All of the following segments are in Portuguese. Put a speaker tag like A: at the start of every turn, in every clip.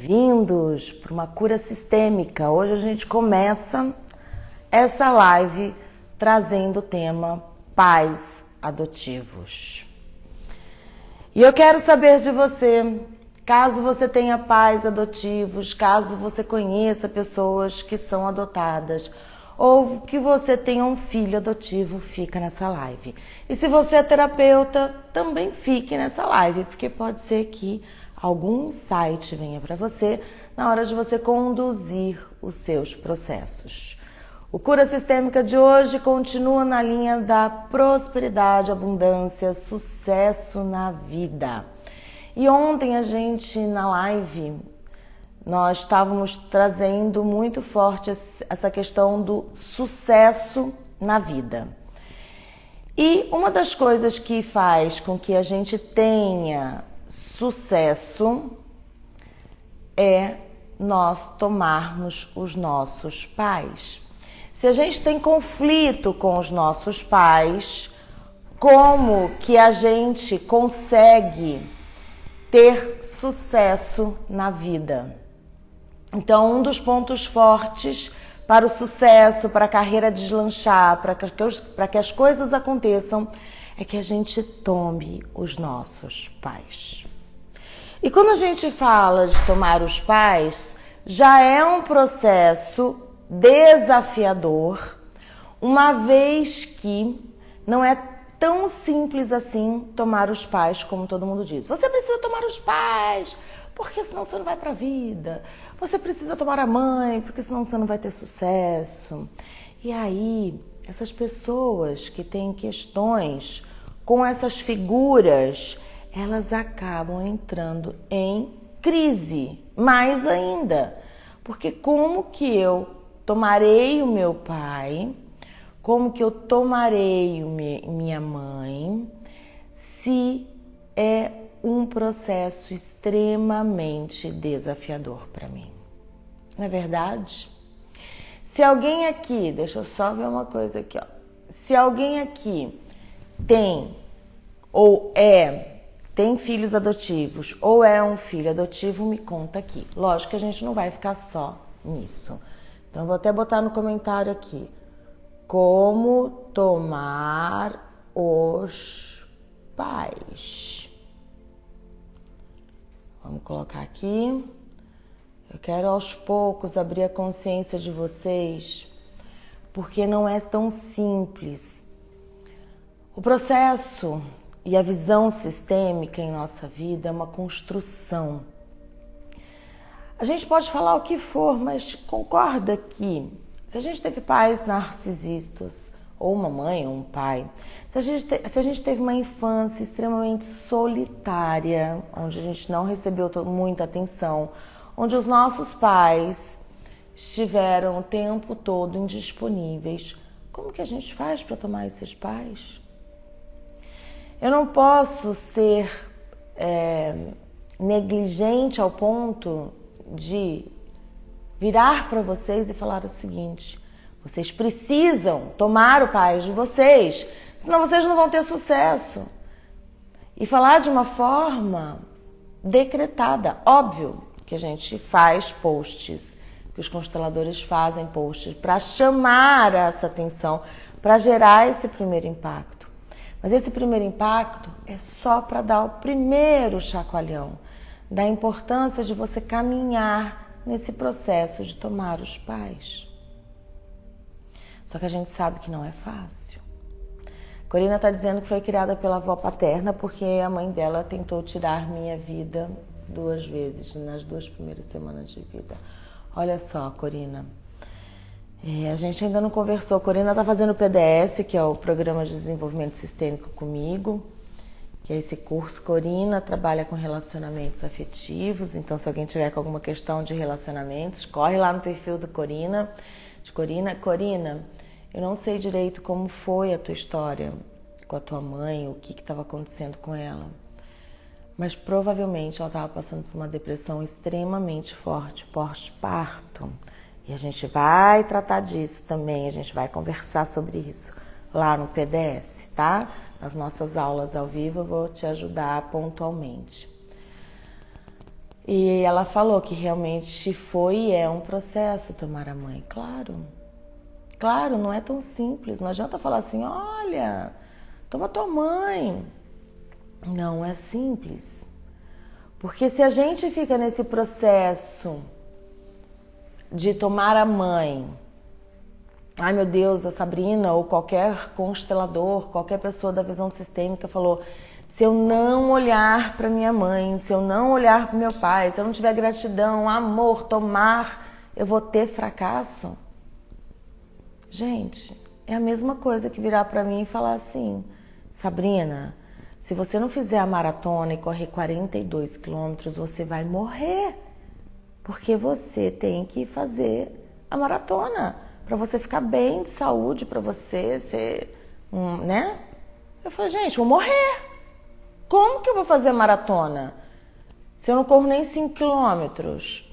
A: Bem-vindos para uma cura sistêmica. Hoje a gente começa essa live trazendo o tema pais adotivos. E eu quero saber de você, caso você tenha pais adotivos, caso você conheça pessoas que são adotadas, ou que você tenha um filho adotivo, fica nessa live. E se você é terapeuta, também fique nessa live, porque pode ser que algum insight venha para você na hora de você conduzir os seus processos. O Cura Sistêmica de hoje continua na linha da prosperidade, abundância, sucesso na vida. E ontem a gente, na live, nós estávamos trazendo muito forte essa questão do sucesso na vida. E uma das coisas que faz com que a gente tenha sucesso é nós tomarmos os nossos pais. Se a gente tem conflito com os nossos pais, como que a gente consegue ter sucesso na vida? Então, um dos pontos fortes para o sucesso, para a carreira deslanchar, para que as coisas aconteçam, é que a gente tome os nossos pais. E quando a gente fala de tomar os pais, já é um processo desafiador, uma vez que não é tão simples assim tomar os pais como todo mundo diz. Você precisa tomar os pais, porque senão você não vai para a vida. Você precisa tomar a mãe, porque senão você não vai ter sucesso. E aí, essas pessoas que têm questões com essas figuras, elas acabam entrando em crise, mais ainda. Porque como que eu tomarei o meu pai, como que eu tomarei minha mãe, se é um processo extremamente desafiador para mim? Não é verdade? Se alguém aqui, deixa eu só ver uma coisa aqui, ó. Se alguém aqui tem filhos adotivos ou é um filho adotivo, me conta aqui. Lógico que a gente não vai ficar só nisso. Então, vou até botar no comentário aqui. Como tomar os pais. Vamos colocar aqui. Eu quero aos poucos abrir a consciência de vocês, porque não é tão simples. O processo e a visão sistêmica em nossa vida é uma construção. A gente pode falar o que for, mas concorda que se a gente teve pais narcisistas, ou uma mãe ou um pai, se a gente teve uma infância extremamente solitária, onde a gente não recebeu muita atenção, onde os nossos pais estiveram o tempo todo indisponíveis, como que a gente faz para tomar esses pais? Eu não posso ser negligente ao ponto de virar para vocês e falar o seguinte: vocês precisam tomar o pai de vocês, senão vocês não vão ter sucesso. E falar de uma forma decretada. Óbvio que a gente faz posts, que os consteladores fazem posts para chamar essa atenção, para gerar esse primeiro impacto. Mas esse primeiro impacto é só para dar o primeiro chacoalhão da importância de você caminhar nesse processo de tomar os pais. Só que a gente sabe que não é fácil. Corina está dizendo que foi criada pela avó paterna porque a mãe dela tentou tirar minha vida 2 vezes nas 2 primeiras semanas de vida. Olha só, Corina. A gente ainda não conversou. Corina está fazendo o PDS, que é o Programa de Desenvolvimento Sistêmico comigo, que é esse curso. Corina trabalha com relacionamentos afetivos, então se alguém tiver com alguma questão de relacionamentos, corre lá no perfil da Corina. Corina, eu não sei direito como foi a tua história com a tua mãe, o que estava acontecendo com ela, mas provavelmente ela estava passando por uma depressão extremamente forte, pós-parto. E a gente vai tratar disso também, a gente vai conversar sobre isso lá no PDS, tá? Nas nossas aulas ao vivo eu vou te ajudar pontualmente. E ela falou que realmente foi e é um processo tomar a mãe. Claro, não é tão simples. Não adianta falar assim, olha, toma tua mãe. Não é simples. Porque se a gente fica nesse processo de tomar a mãe, ai meu Deus, a Sabrina ou qualquer constelador, qualquer pessoa da visão sistêmica falou, se eu não olhar para minha mãe, se eu não olhar para meu pai, se eu não tiver gratidão, amor, tomar, eu vou ter fracasso? Gente, é a mesma coisa que virar para mim e falar assim, Sabrina, se você não fizer a maratona e correr 42 quilômetros, você vai morrer. Porque você tem que fazer a maratona para você ficar bem de saúde, para você ser, né? Eu falei, gente, eu vou morrer. Como que eu vou fazer a maratona se eu não corro nem 5 quilômetros?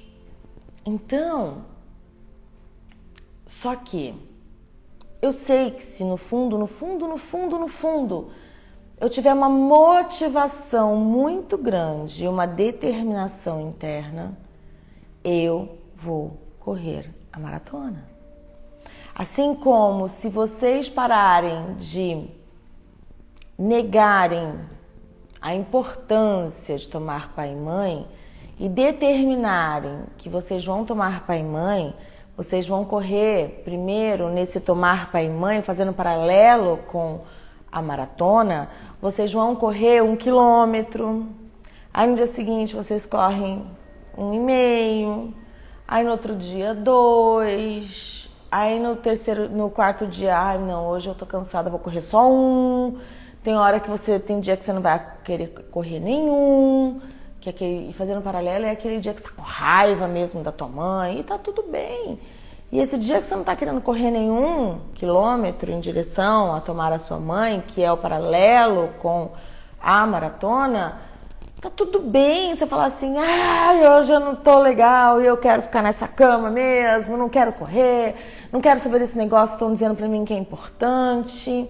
A: Então, só que eu sei que se no fundo, eu tiver uma motivação muito grande, uma determinação interna, eu vou correr a maratona. Assim como se vocês pararem de negarem a importância de tomar pai e mãe e determinarem que vocês vão tomar pai e mãe, vocês vão correr primeiro nesse tomar pai e mãe, fazendo paralelo com a maratona, vocês vão correr 1 quilômetro, aí no dia seguinte vocês correm 1,5, aí no outro dia 2, aí no quarto dia, ai não, hoje eu tô cansada, vou correr só 1. Tem dia que você não vai querer correr nenhum, e fazendo paralelo é aquele dia que você tá com raiva mesmo da tua mãe, e tá tudo bem. E esse dia que você não tá querendo correr nenhum quilômetro em direção a tomar a sua mãe, que é o paralelo com a maratona, tá tudo bem você falar assim, ai, hoje eu não tô legal e eu quero ficar nessa cama mesmo, não quero correr, não quero saber desse negócio que estão dizendo pra mim que é importante.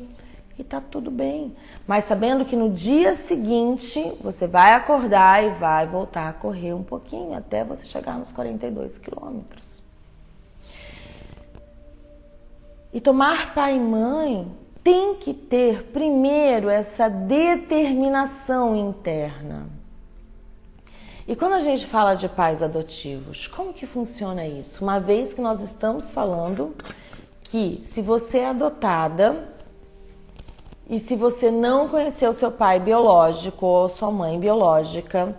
A: E tá tudo bem. Mas sabendo que no dia seguinte você vai acordar e vai voltar a correr um pouquinho até você chegar nos 42 quilômetros. E tomar pai e mãe tem que ter primeiro essa determinação interna. E quando a gente fala de pais adotivos, como que funciona isso? Uma vez que nós estamos falando que se você é adotada e se você não conheceu seu pai biológico ou sua mãe biológica,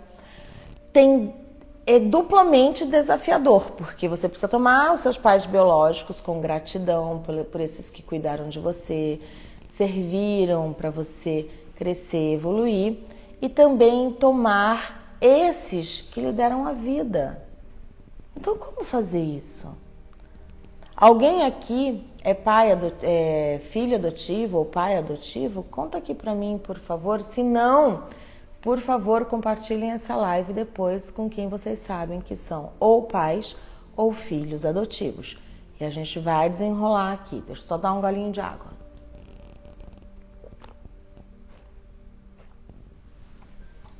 A: é duplamente desafiador, porque você precisa tomar os seus pais biológicos com gratidão por esses que cuidaram de você, serviram para você crescer, evoluir, e também tomar esses que lhe deram a vida. Então, como fazer isso? Alguém aqui é filho adotivo ou pai adotivo? Conta aqui pra mim, por favor. Se não, por favor, compartilhem essa live depois com quem vocês sabem que são ou pais ou filhos adotivos. E a gente vai desenrolar aqui. Deixa eu só dar um golinho de água.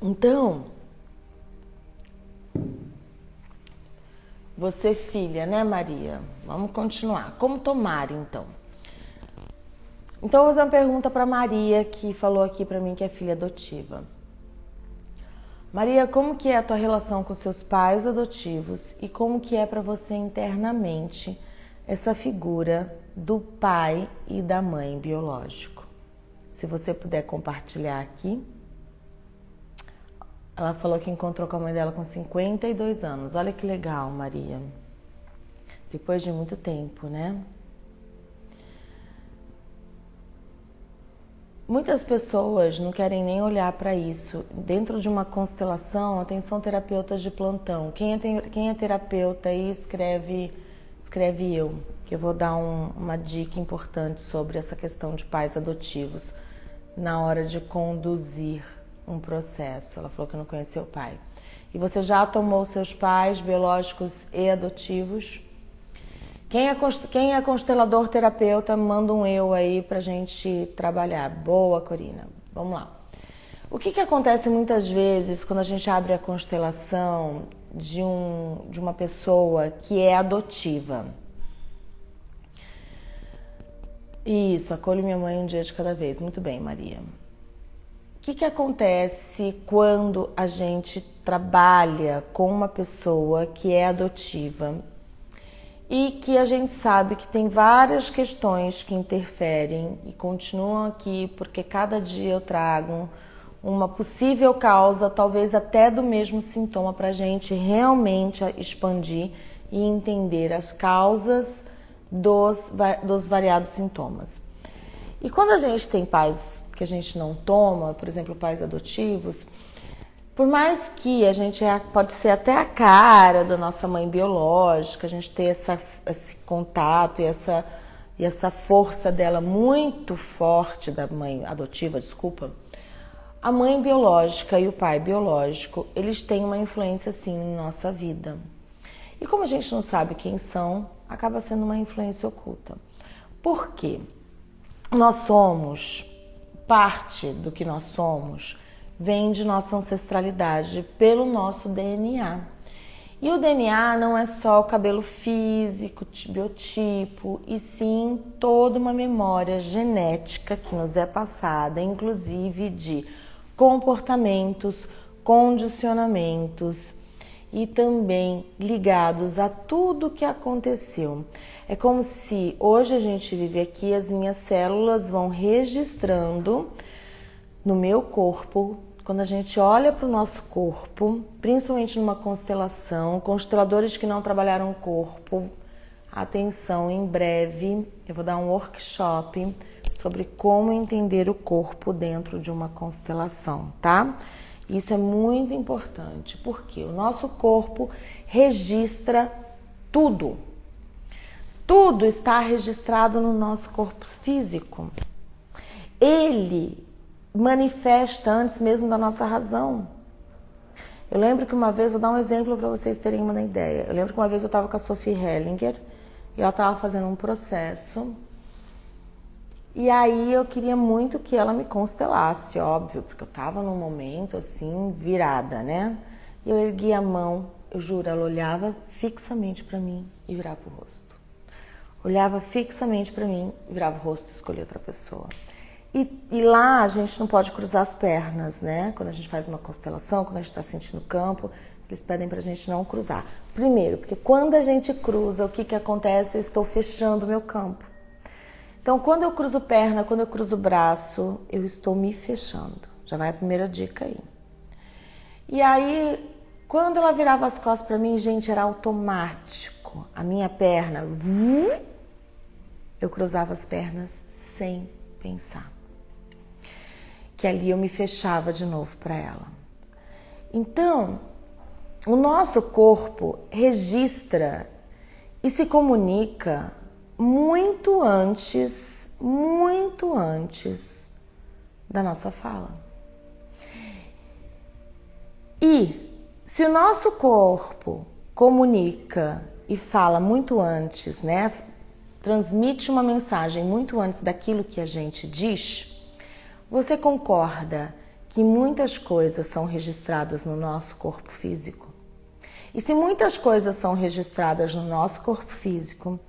A: Então, você filha, né, Maria? Vamos continuar. Como tomar, então? Então, eu vou fazer uma pergunta para Maria, que falou aqui para mim que é filha adotiva. Maria, como que é a tua relação com seus pais adotivos e como que é para você internamente essa figura do pai e da mãe biológico? Se você puder compartilhar aqui. Ela falou que encontrou com a mãe dela com 52 anos. Olha que legal, Maria. Depois de muito tempo, né? Muitas pessoas não querem nem olhar para isso. Dentro de uma constelação, atenção terapeutas de plantão. Quem é terapeuta aí escreve eu, que eu vou dar uma dica importante sobre essa questão de pais adotivos na hora de conduzir um processo. Ela falou que não conheceu o pai. E você já tomou seus pais biológicos e adotivos? Quem é constelador terapeuta, manda um eu aí pra gente trabalhar. Boa, Corina. Vamos lá. O que acontece muitas vezes quando a gente abre a constelação de uma pessoa que é adotiva. Isso, acolho minha mãe um dia de cada vez. Muito bem, Maria. O que acontece quando a gente trabalha com uma pessoa que é adotiva e que a gente sabe que tem várias questões que interferem e continuam aqui porque cada dia eu trago uma possível causa, talvez até do mesmo sintoma, para a gente realmente expandir e entender as causas dos variados sintomas. E quando a gente tem pais que a gente não toma, por exemplo, pais adotivos, por mais que a gente pode ser até a cara da nossa mãe biológica, a gente ter esse contato e essa força dela muito forte, da mãe adotiva, desculpa, a mãe biológica e o pai biológico, eles têm uma influência sim em nossa vida. E como a gente não sabe quem são, acaba sendo uma influência oculta. Por quê? Nós somos, parte do que nós somos, vem de nossa ancestralidade pelo nosso DNA. E o DNA não é só o cabelo físico, biotipo, e sim toda uma memória genética que nos é passada, inclusive de comportamentos, condicionamentos e também ligados a tudo que aconteceu. É como se hoje a gente vive aqui, as minhas células vão registrando no meu corpo. Quando a gente olha para o nosso corpo, principalmente numa constelação, consteladores que não trabalharam o corpo, atenção, em breve eu vou dar um workshop sobre como entender o corpo dentro de uma constelação, tá? Isso é muito importante, porque o nosso corpo registra tudo. Tudo está registrado no nosso corpo físico. Ele manifesta antes mesmo da nossa razão. Eu lembro que uma vez, vou dar um exemplo para vocês terem uma ideia. Eu lembro que uma vez eu estava com a Sophie Hellinger e ela estava fazendo um processo. E aí eu queria muito que ela me constelasse, óbvio, porque eu estava num momento assim, virada, né? E eu ergui a mão, eu juro, ela olhava fixamente para mim e virava o rosto. Olhava fixamente para mim e virava o rosto e escolhia outra pessoa. E lá a gente não pode cruzar as pernas, né? Quando a gente faz uma constelação, quando a gente está sentindo o campo, eles pedem pra gente não cruzar. Primeiro, porque quando a gente cruza, o que acontece? Eu estou fechando o meu campo. Então, quando eu cruzo perna, quando eu cruzo braço, eu estou me fechando. Já vai a primeira dica aí. E aí, quando ela virava as costas pra mim, gente, era automático. A minha perna, eu cruzava as pernas sem pensar. Que ali eu me fechava de novo para ela. Então, o nosso corpo registra e se comunica muito antes da nossa fala. E se o nosso corpo comunica e fala muito antes, né? Transmite uma mensagem muito antes daquilo que a gente diz, você concorda que muitas coisas são registradas no nosso corpo físico? E se muitas coisas são registradas no nosso corpo físico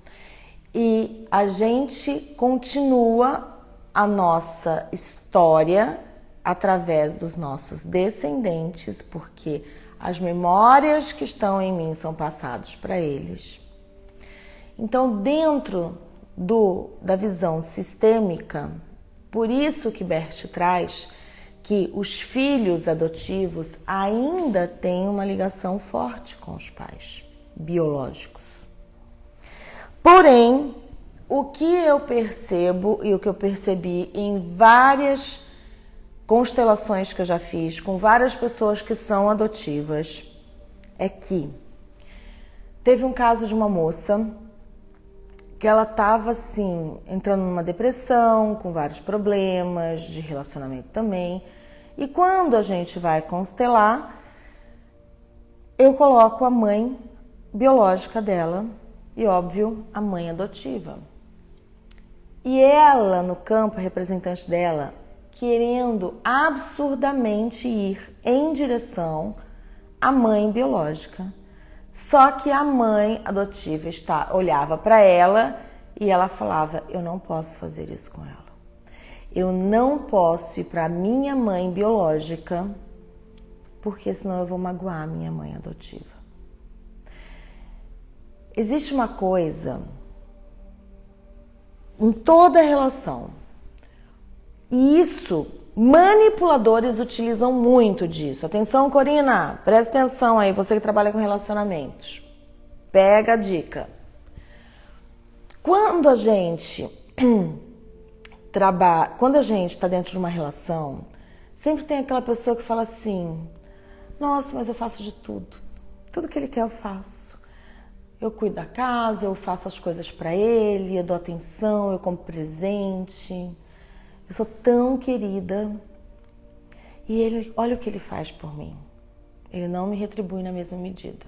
A: e a gente continua a nossa história através dos nossos descendentes, porque as memórias que estão em mim são passadas para eles. Então, dentro da visão sistêmica, por isso que Bert traz que os filhos adotivos ainda têm uma ligação forte com os pais biológicos. Porém, o que eu percebo e o que eu percebi em várias constelações que eu já fiz com várias pessoas que são adotivas é que teve um caso de uma moça que ela estava assim, entrando numa depressão, com vários problemas de relacionamento também. E quando a gente vai constelar, eu coloco a mãe biológica dela e, óbvio, a mãe adotiva. E ela, no campo, a representante dela, querendo absurdamente ir em direção a mãe biológica. Só que a mãe adotiva olhava para ela e ela falava: eu não posso fazer isso com ela. Eu não posso ir para a minha mãe biológica, porque senão eu vou magoar a minha mãe adotiva. Existe uma coisa em toda relação, e isso, manipuladores utilizam muito disso. Atenção, Corina, presta atenção aí, você que trabalha com relacionamentos. Pega a dica. Quando a gente está dentro de uma relação, sempre tem aquela pessoa que fala assim: nossa, mas eu faço de tudo. Tudo que ele quer eu faço. Eu cuido da casa, eu faço as coisas para ele, eu dou atenção, eu compro presente. Eu sou tão querida. E ele, olha o que ele faz por mim. Ele não me retribui na mesma medida.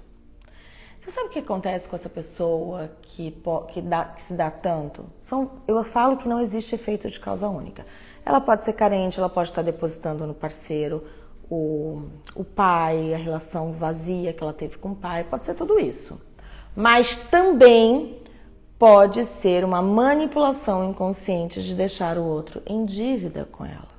A: Você sabe o que acontece com essa pessoa que se dá tanto? Eu falo que não existe efeito de causa única. Ela pode ser carente, ela pode estar depositando no parceiro o pai, a relação vazia que ela teve com o pai, pode ser tudo isso. Mas também pode ser uma manipulação inconsciente de deixar o outro em dívida com ela.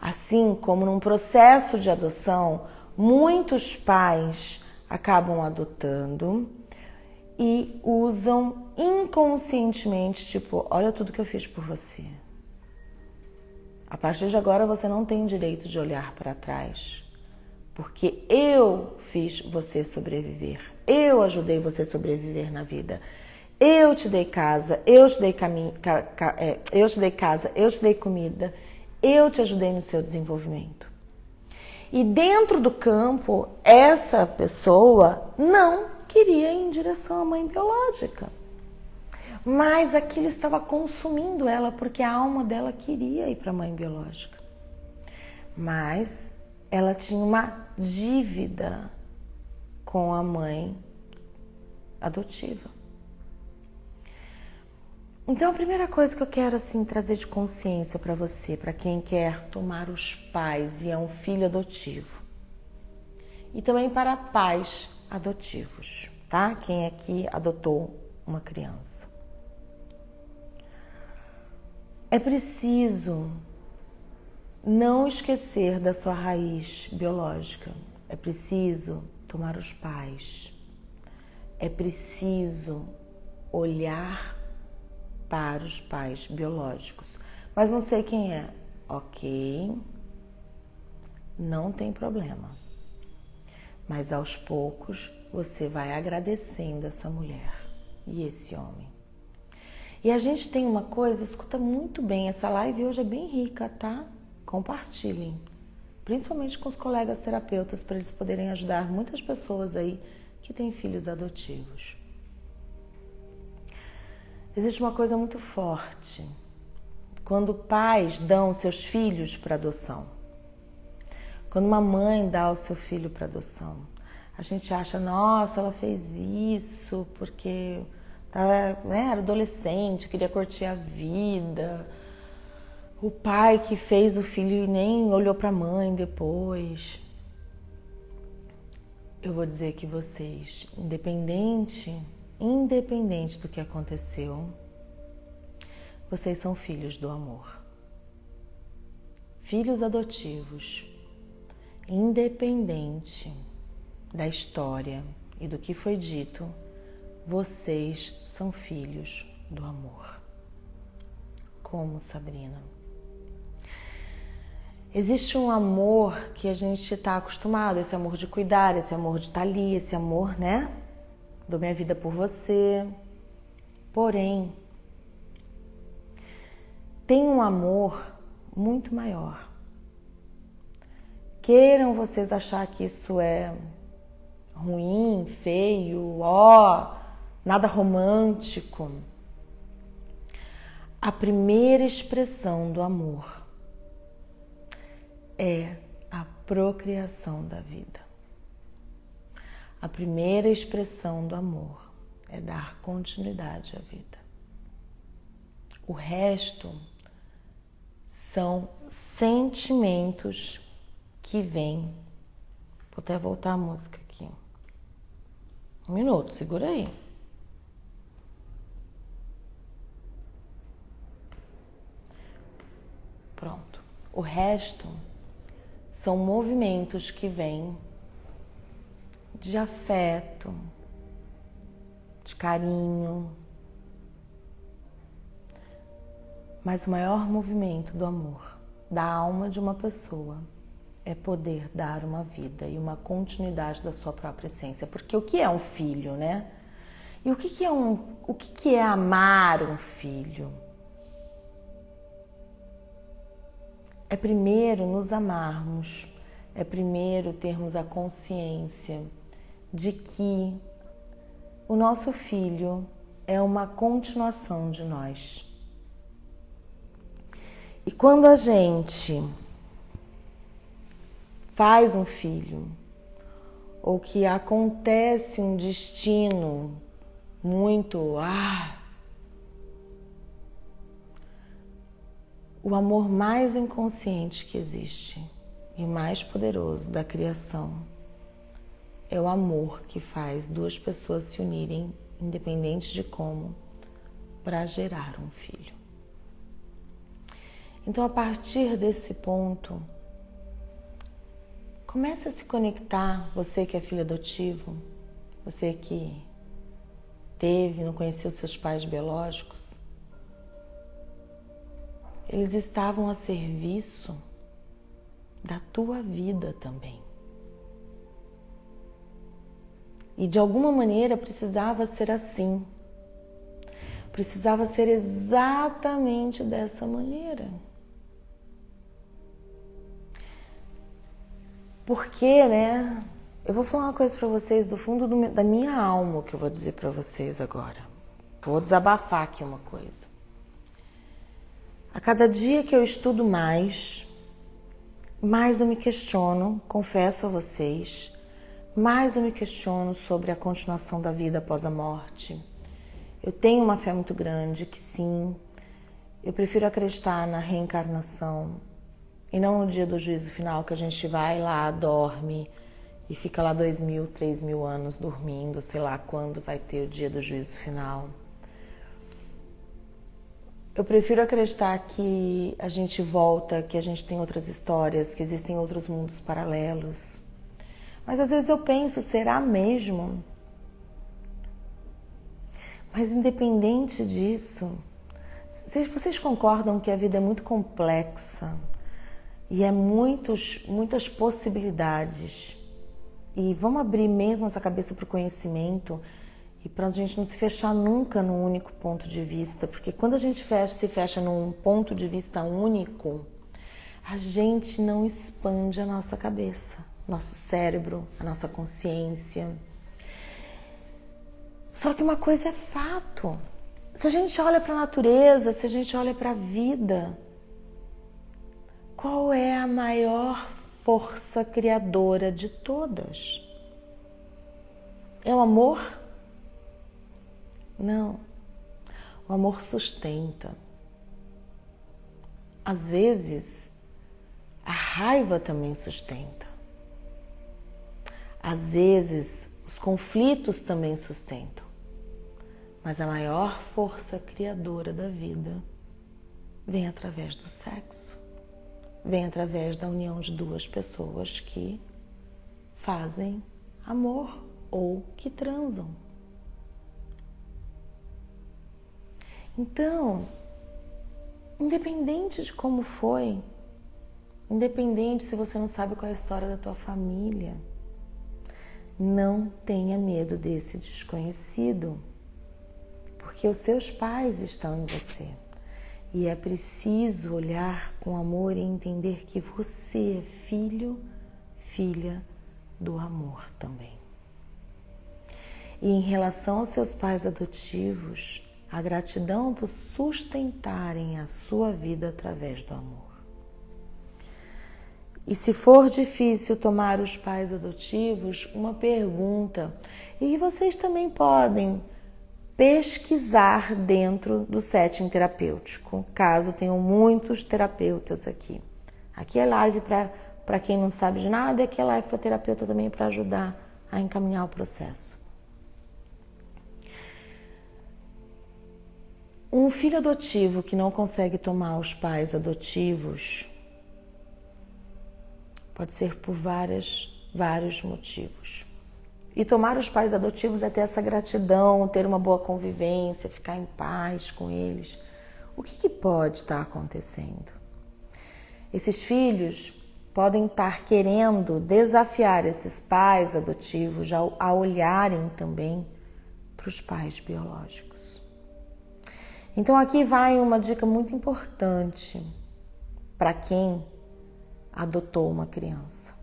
A: Assim como num processo de adoção, muitos pais acabam adotando e usam inconscientemente, tipo, olha tudo que eu fiz por você. A partir de agora você não tem direito de olhar para trás, porque eu fiz você sobreviver, eu ajudei você a sobreviver na vida. Eu te dei casa, eu te dei casa, eu te dei comida, eu te ajudei no seu desenvolvimento. E dentro do campo, essa pessoa não queria ir em direção à mãe biológica. Mas aquilo estava consumindo ela, porque a alma dela queria ir para a mãe biológica. Mas ela tinha uma dívida com a mãe adotiva. Então a primeira coisa que eu quero assim trazer de consciência para você, para quem quer tomar os pais e é um filho adotivo, e também para pais adotivos, tá? Quem aqui adotou uma criança. É preciso não esquecer da sua raiz biológica. É preciso tomar os pais. É preciso olhar para os pais biológicos. Mas não sei quem é. Ok, não tem problema. Mas aos poucos você vai agradecendo essa mulher e esse homem. E a gente tem uma coisa, escuta muito bem, essa live hoje é bem rica, tá? Compartilhem, principalmente com os colegas terapeutas, para eles poderem ajudar muitas pessoas aí que têm filhos adotivos. Existe uma coisa muito forte quando pais dão seus filhos para adoção. Quando uma mãe dá o seu filho para adoção, a gente acha, nossa, ela fez isso porque era adolescente, queria curtir a vida. O pai que fez o filho e nem olhou para a mãe depois. Eu vou dizer que vocês, independente do que aconteceu, vocês são filhos do amor. Filhos adotivos, independente da história e do que foi dito, vocês são filhos do amor. Como, Sabrina? Existe um amor que a gente está acostumado, esse amor de cuidar, esse amor de estar ali, esse amor, né? Dou minha vida por você. Porém, tem um amor muito maior. Queiram vocês achar que isso é ruim, feio, nada romântico. A primeira expressão do amor é a procriação da vida. A primeira expressão do amor é dar continuidade à vida. O resto são sentimentos que vêm Vou até voltar a música aqui. 1 minuto, segura aí. Pronto. O resto são movimentos que vêm de afeto, de carinho. Mas o maior movimento do amor, da alma de uma pessoa, é poder dar uma vida e uma continuidade da sua própria essência. Porque o que é um filho, né? E o que é amar um filho? É primeiro nos amarmos, é primeiro termos a consciência de que o nosso filho é uma continuação de nós. E quando a gente faz um filho, ou que acontece um destino muito... o amor mais inconsciente que existe e mais poderoso da criação é o amor que faz 2 pessoas se unirem, independente de como, para gerar um filho. Então, a partir desse ponto, comece a se conectar, você que é filho adotivo, você que não conheceu seus pais biológicos. Eles estavam a serviço da tua vida também. E de alguma maneira precisava ser assim. Precisava ser exatamente dessa maneira. Porque, né? Eu vou falar uma coisa para vocês do fundo da minha alma, que eu vou dizer para vocês agora. Vou desabafar aqui uma coisa. A cada dia que eu estudo mais eu me questiono, confesso a vocês, mais eu me questiono sobre a continuação da vida após a morte. Eu tenho uma fé muito grande que sim, eu prefiro acreditar na reencarnação e não no dia do juízo final, que a gente vai lá, dorme e fica lá 2.000, 3.000 anos dormindo, sei lá quando vai ter o dia do juízo final. Eu prefiro acreditar que a gente volta, que a gente tem outras histórias, que existem outros mundos paralelos. Mas às vezes eu penso, será mesmo? Mas independente disso, vocês concordam que a vida é muito complexa e é muitas possibilidades? E vamos abrir mesmo essa cabeça para o conhecimento e para a gente não se fechar nunca num único ponto de vista, porque quando a gente se fecha num ponto de vista único, a gente não expande a nossa cabeça, nosso cérebro, a nossa consciência. Só que uma coisa é fato. Se a gente olha para a natureza, se a gente olha para a vida, qual é a maior força criadora de todas? É o amor? Não. O amor sustenta. Às vezes, a raiva também sustenta. Às vezes, os conflitos também sustentam. Mas a maior força criadora da vida vem através do sexo. Vem através da união de 2 pessoas que fazem amor ou que transam. Então, independente de como foi, independente se você não sabe qual é a história da tua família, não tenha medo desse desconhecido, porque os seus pais estão em você. E é preciso olhar com amor e entender que você é filho, filha do amor também. E em relação aos seus pais adotivos, a gratidão por sustentarem a sua vida através do amor. E se for difícil tomar os pais adotivos, uma pergunta. E vocês também podem pesquisar dentro do setting terapêutico, caso tenham muitos terapeutas aqui. Aqui é live para para quem não sabe de nada, e aqui é live para terapeuta também para ajudar a encaminhar o processo. Um filho adotivo que não consegue tomar os pais adotivos pode ser por vários motivos. E tomar os pais adotivos é ter essa gratidão, ter uma boa convivência, ficar em paz com eles. O que pode estar acontecendo? Esses filhos podem estar querendo desafiar esses pais adotivos a olharem também para os pais biológicos. Então aqui vai uma dica muito importante para quem adotou uma criança.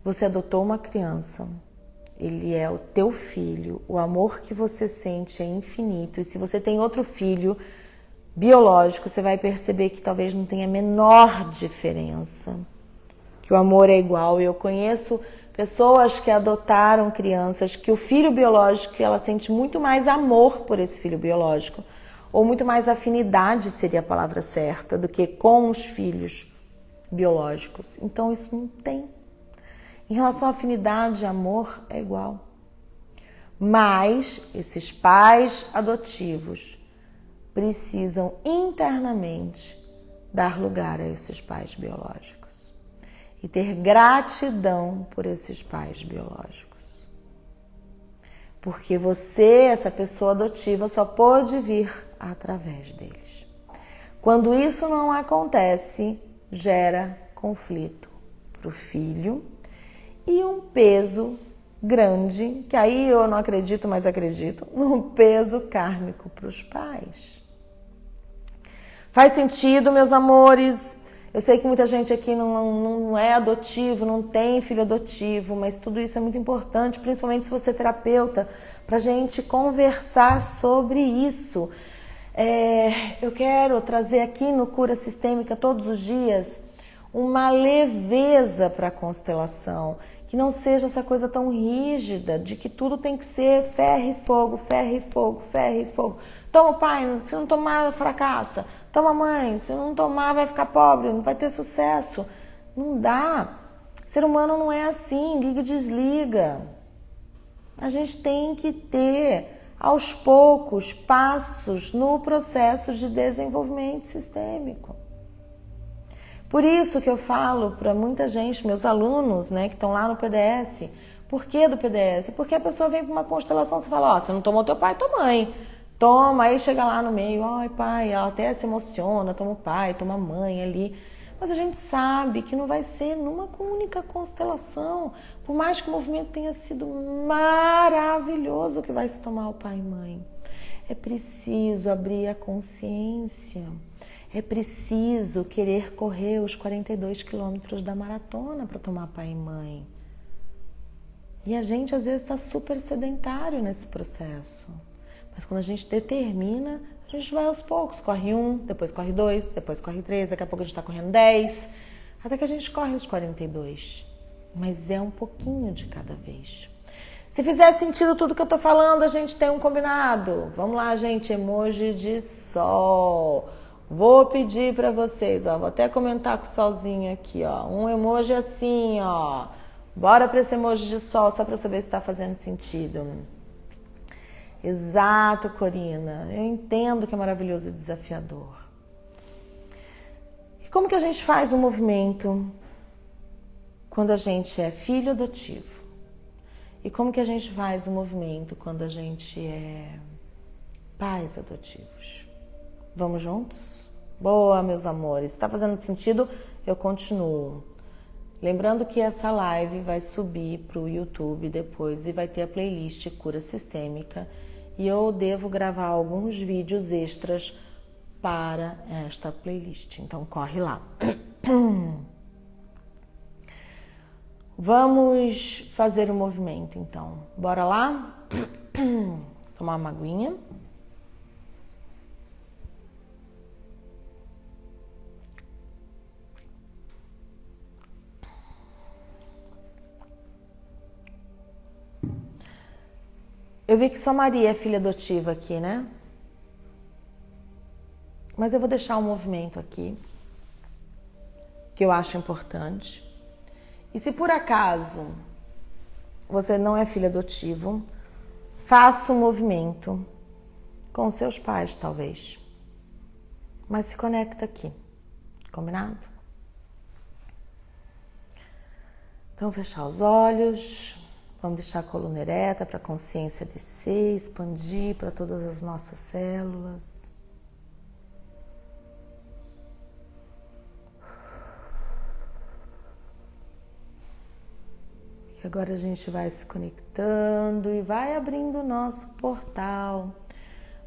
A: Você adotou uma criança, ele é o teu filho, o amor que você sente é infinito. E se você tem outro filho biológico, você vai perceber que talvez não tenha a menor diferença, que o amor é igual. Eu conheço pessoas que adotaram crianças, que o filho biológico, ela sente muito mais amor por esse filho biológico, ou muito mais afinidade, seria a palavra certa, do que com os filhos biológicos. Então isso não tem. Em relação à afinidade, amor é igual. Mas esses pais adotivos precisam internamente dar lugar a esses pais biológicos e ter gratidão por esses pais biológicos. Porque você, essa pessoa adotiva, só pode vir através deles. Quando isso não acontece, gera conflito para o filho e um peso grande, que aí eu não acredito, mas acredito, um peso kármico para os pais. Faz sentido, meus amores? Eu sei que muita gente aqui não é adotivo, não tem filho adotivo, mas tudo isso é muito importante, principalmente se você é terapeuta, para a gente conversar sobre isso. Eu quero trazer aqui no Cura Sistêmica todos os dias uma leveza para a constelação, que não seja essa coisa tão rígida de que tudo tem que ser ferro e fogo, ferro e fogo, ferro e fogo. Toma, pai, se não tomar, fracassa. Toma, mãe, se não tomar vai ficar pobre, não vai ter sucesso. Não dá. Ser humano não é assim, liga e desliga. A gente tem que ter, aos poucos, passos no processo de desenvolvimento sistêmico. Por isso que eu falo para muita gente, meus alunos, né, que estão lá no PDS. Por que do PDS? Porque a pessoa vem para uma constelação, você fala, você não tomou teu pai, tua mãe. Toma, aí chega lá no meio, ai pai, ela até se emociona, toma o pai, toma a mãe ali. Mas a gente sabe que não vai ser numa única constelação. Por mais que o movimento tenha sido maravilhoso, que vai se tomar o pai e mãe. É preciso abrir a consciência. É preciso querer correr os 42 quilômetros da maratona para tomar pai e mãe. E a gente às vezes está super sedentário nesse processo. Mas quando a gente determina, a gente vai aos poucos. Corre 1, depois corre 2, depois corre 3, daqui a pouco a gente está correndo 10, até que a gente corre os 42. Mas é um pouquinho de cada vez. Se fizer sentido tudo que eu estou falando, a gente tem um combinado. Vamos lá, gente, emoji de sol. Vou pedir para vocês, ó, vou até comentar com o solzinho aqui, ó. Um emoji assim, ó. Bora para esse emoji de sol, só para saber se está fazendo sentido. Exato, Corina. Eu entendo que é maravilhoso e desafiador. E como que a gente faz um movimento quando a gente é filho adotivo? E como que a gente faz um movimento quando a gente é pais adotivos? Vamos juntos? Boa, meus amores. Está fazendo sentido? Eu continuo. Lembrando que essa live vai subir para o YouTube depois e vai ter a playlist Cura Sistêmica. E eu devo gravar alguns vídeos extras para esta playlist. Então, corre lá. Vamos fazer o movimento, então. Bora lá? Tomar uma aguinha. Eu vi que só Maria é filha adotiva aqui, né? Mas eu vou deixar um movimento aqui que eu acho importante. E se por acaso você não é filho adotivo, faça um movimento com seus pais, talvez. Mas se conecta aqui, combinado? Então, fechar os olhos, vamos deixar a coluna ereta para a consciência descer, expandir para todas as nossas células. E agora a gente vai se conectando e vai abrindo o nosso portal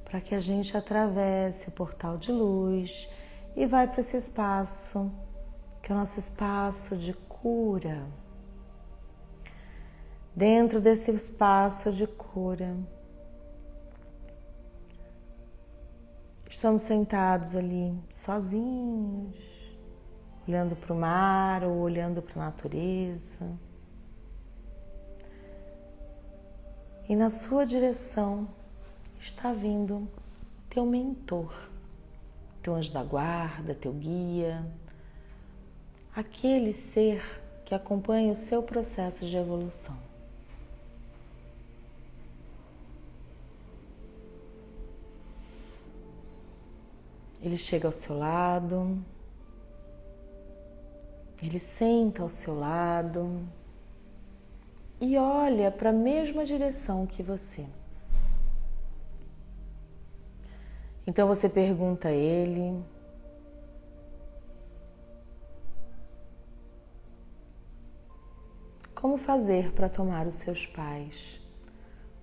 A: para que a gente atravesse o portal de luz e vai para esse espaço, que é o nosso espaço de cura. Dentro desse espaço de cura, estamos sentados ali, sozinhos, olhando para o mar ou olhando para a natureza. E na sua direção está vindo teu mentor, teu anjo da guarda, teu guia, aquele ser que acompanha o seu processo de evolução. Ele chega ao seu lado, ele senta ao seu lado e olha para a mesma direção que você. Então você pergunta a ele: como fazer para tomar os seus pais?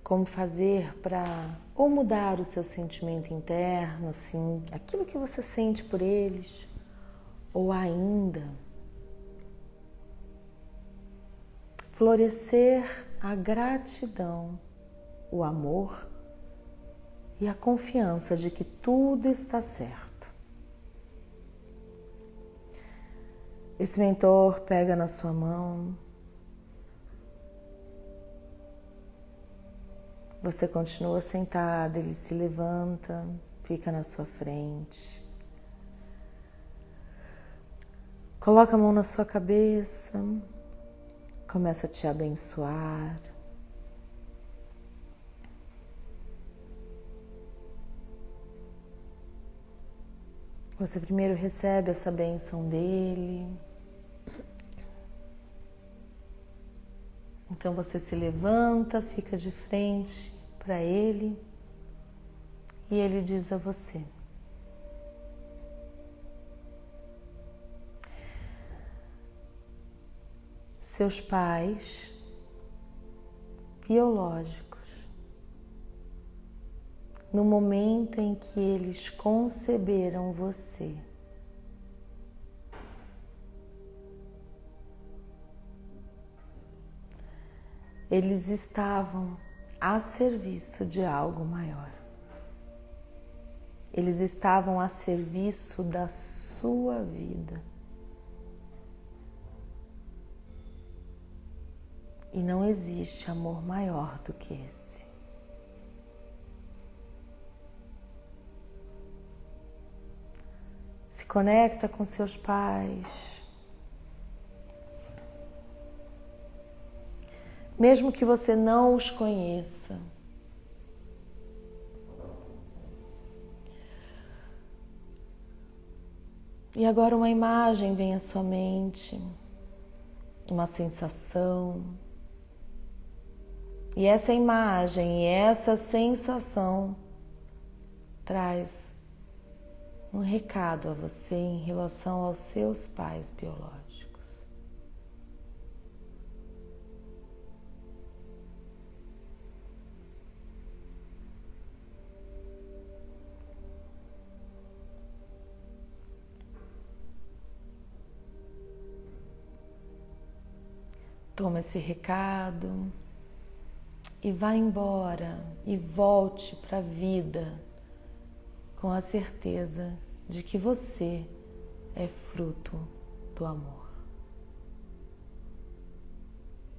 A: Como fazer para ou mudar o seu sentimento interno, assim, aquilo que você sente por eles, ou ainda florescer a gratidão, o amor e a confiança de que tudo está certo. Esse mentor pega na sua mão. Você continua sentada, ele se levanta, fica na sua frente. Coloca a mão na sua cabeça, começa a te abençoar. Você primeiro recebe essa bênção dele. Então você se levanta, fica de frente para ele e ele diz a você: seus pais biológicos, no momento em que eles conceberam você, eles estavam a serviço de algo maior. Eles estavam a serviço da sua vida. E não existe amor maior do que esse. Se conecta com seus pais. Mesmo que você não os conheça. E agora uma imagem vem à sua mente, uma sensação. E essa imagem e essa sensação traz um recado a você em relação aos seus pais biológicos. Toma esse recado e vá embora e volte para a vida com a certeza de que você é fruto do amor.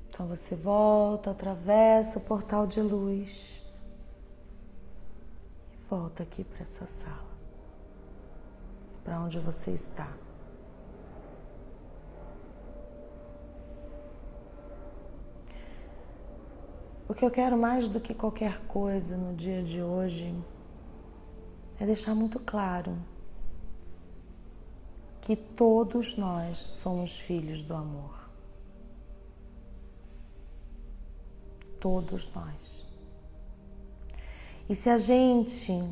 A: Então você volta, atravessa o portal de luz e volta aqui para essa sala, para onde você está. O que eu quero mais do que qualquer coisa no dia de hoje é deixar muito claro que todos nós somos filhos do amor. Todos nós. E se a gente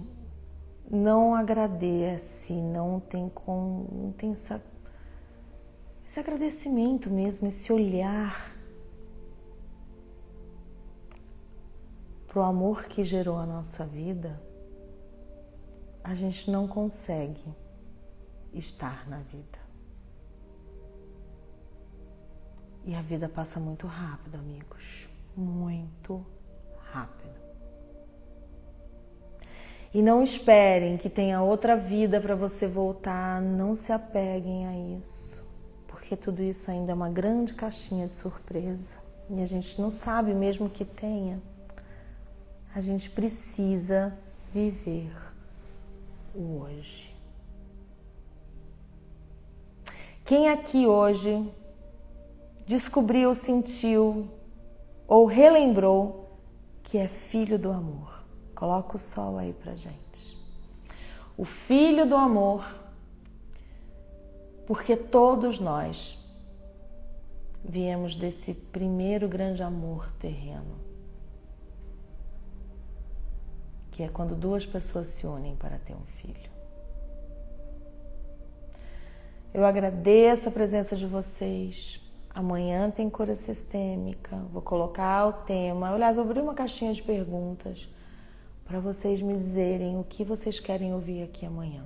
A: não agradece, não tem esse agradecimento mesmo, esse olhar pro amor que gerou a nossa vida, a gente não consegue estar na vida. E a vida passa muito rápido, amigos. Muito rápido. E não esperem que tenha outra vida para você voltar. Não se apeguem a isso. Porque tudo isso ainda é uma grande caixinha de surpresa. E a gente não sabe mesmo que tenha. A gente precisa viver o hoje. Quem aqui hoje descobriu, sentiu ou relembrou que é filho do amor? Coloca o sol aí pra gente. O filho do amor, porque todos nós viemos desse primeiro grande amor terreno, que é quando duas pessoas se unem para ter um filho. Eu agradeço a presença de vocês. Amanhã tem cura sistêmica. Vou colocar o tema. Aliás, vou abrir uma caixinha de perguntas para vocês me dizerem o que vocês querem ouvir aqui amanhã.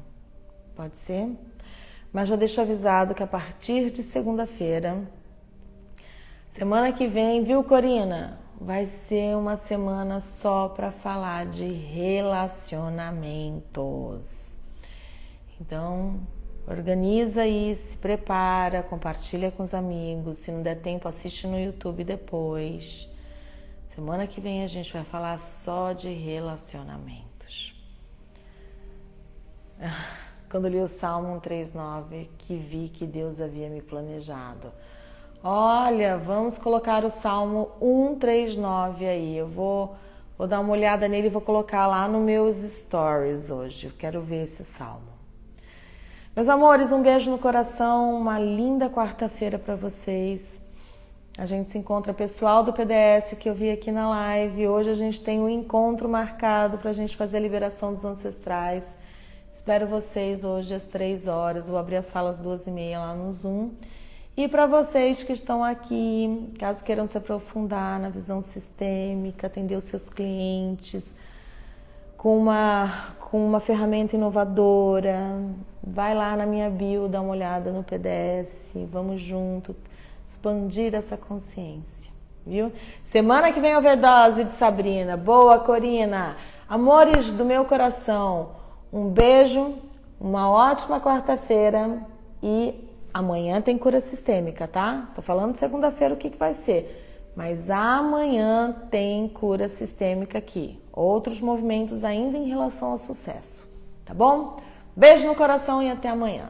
A: Pode ser? Mas já deixo avisado que a partir de segunda-feira, semana que vem, viu, Corina? Vai ser uma semana só para falar de relacionamentos. Então, organiza aí, se prepara, compartilha com os amigos. Se não der tempo, assiste no YouTube depois. Semana que vem a gente vai falar só de relacionamentos. Quando li o Salmo 139, que vi que Deus havia me planejado. Olha, vamos colocar o Salmo 139 aí. Eu vou dar uma olhada nele e vou colocar lá nos meus stories hoje. Eu quero ver esse salmo. Meus amores, um beijo no coração, uma linda quarta-feira para vocês. A gente se encontra, pessoal do PDS que eu vi aqui na live. Hoje a gente tem um encontro marcado para a gente fazer a liberação dos ancestrais. Espero vocês hoje às 3 horas. Vou abrir as salas 2h30 lá no Zoom. E para vocês que estão aqui, caso queiram se aprofundar na visão sistêmica, atender os seus clientes com uma ferramenta inovadora, vai lá na minha bio, dá uma olhada no PDS, vamos junto expandir essa consciência, viu? Semana que vem overdose de Sabrina. Boa, Corina! Amores do meu coração, um beijo, uma ótima quarta-feira e amanhã tem cura sistêmica, tá? Tô falando segunda-feira o que vai ser. Mas amanhã tem cura sistêmica aqui. Outros movimentos ainda em relação ao sucesso, tá bom? Beijo no coração e até amanhã.